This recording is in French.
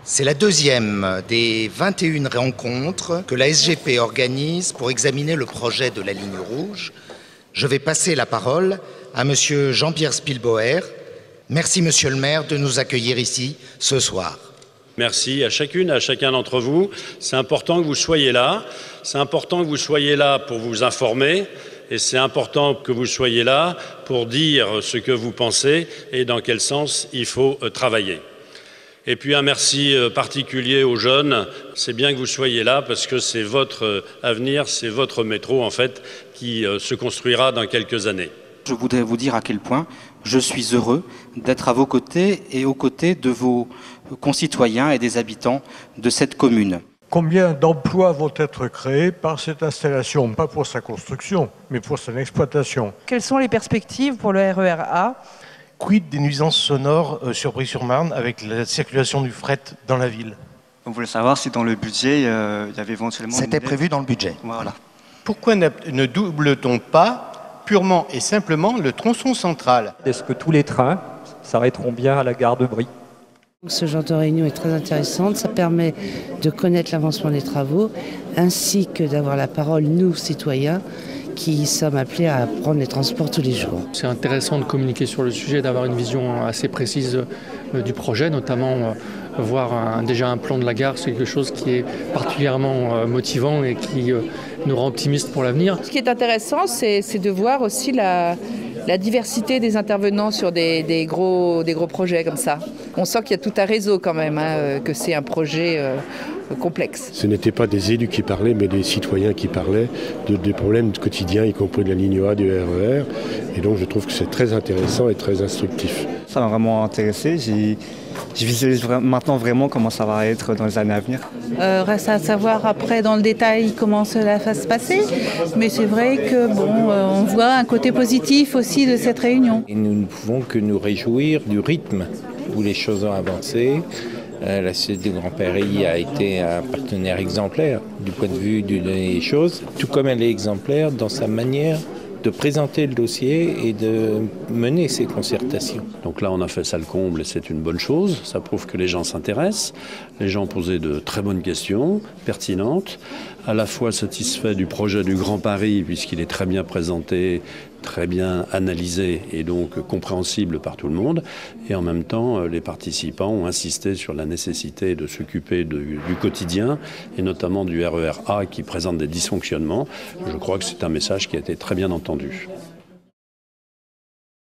C'est la deuxième des 21 rencontres que la SGP organise pour examiner le projet de la ligne rouge. Je vais passer la parole à Monsieur Jean-Pierre Spielbauer. Merci Monsieur le maire de nous accueillir ici ce soir. Merci à chacune, à chacun d'entre vous. C'est important que vous soyez là. C'est important que vous soyez là pour vous informer. Et c'est important que vous soyez là pour dire ce que vous pensez et dans quel sens il faut travailler. Et puis un merci particulier aux jeunes. C'est bien que vous soyez là parce que c'est votre avenir, c'est votre métro en fait qui se construira dans quelques années. Je voudrais vous dire à quel point je suis heureux d'être à vos côtés et aux côtés de vos concitoyens et des habitants de cette commune. Combien d'emplois vont être créés par cette installation, pas pour sa construction, mais pour son exploitation? Quelles sont les perspectives pour le RER A? Quid des nuisances sonores sur Brie-sur-Marne avec la circulation du fret dans la ville? On voulait savoir si dans le budget, il y avait éventuellement... C'était prévu dans le budget. Voilà. Pourquoi ne double-t-on pas purement et simplement le tronçon central? Est-ce que tous les trains s'arrêteront bien à la gare de Brie? Ce genre de réunion est très intéressante, ça permet de connaître l'avancement des travaux, ainsi que d'avoir la parole, nous, citoyens, qui sommes appelés à prendre les transports tous les jours. C'est intéressant de communiquer sur le sujet, d'avoir une vision assez précise du projet, notamment voir déjà un plan de la gare, c'est quelque chose qui est particulièrement motivant et qui nous rend optimistes pour l'avenir. Ce qui est intéressant, c'est de voir aussi la diversité des intervenants sur des gros projets comme ça. On sent qu'il y a tout un réseau quand même, que c'est un projet complexe. Ce n'étaient pas des élus qui parlaient, mais des citoyens qui parlaient des problèmes quotidiens, y compris de la ligne A du RER. Et donc je trouve que c'est très intéressant et très instructif. Ça m'a vraiment intéressé. Je visualise maintenant vraiment comment ça va être dans les années à venir. Reste à savoir après dans le détail comment cela va se passer. Mais c'est vrai que on voit un côté positif aussi de cette réunion. Et nous ne pouvons que nous réjouir du rythme où les choses ont avancé. La Société du Grand Paris a été un partenaire exemplaire du point de vue des choses, tout comme elle est exemplaire dans sa manière de présenter le dossier et de mener ces concertations. Donc là, on a fait ça le comble et c'est une bonne chose. Ça prouve que les gens s'intéressent. Les gens posaient de très bonnes questions, pertinentes, à la fois satisfaits du projet du Grand Paris, puisqu'il est très bien présenté, très bien analysé et donc compréhensible par tout le monde. Et en même temps, les participants ont insisté sur la nécessité de s'occuper du quotidien et notamment du RER A qui présente des dysfonctionnements. Je crois que c'est un message qui a été très bien entendu.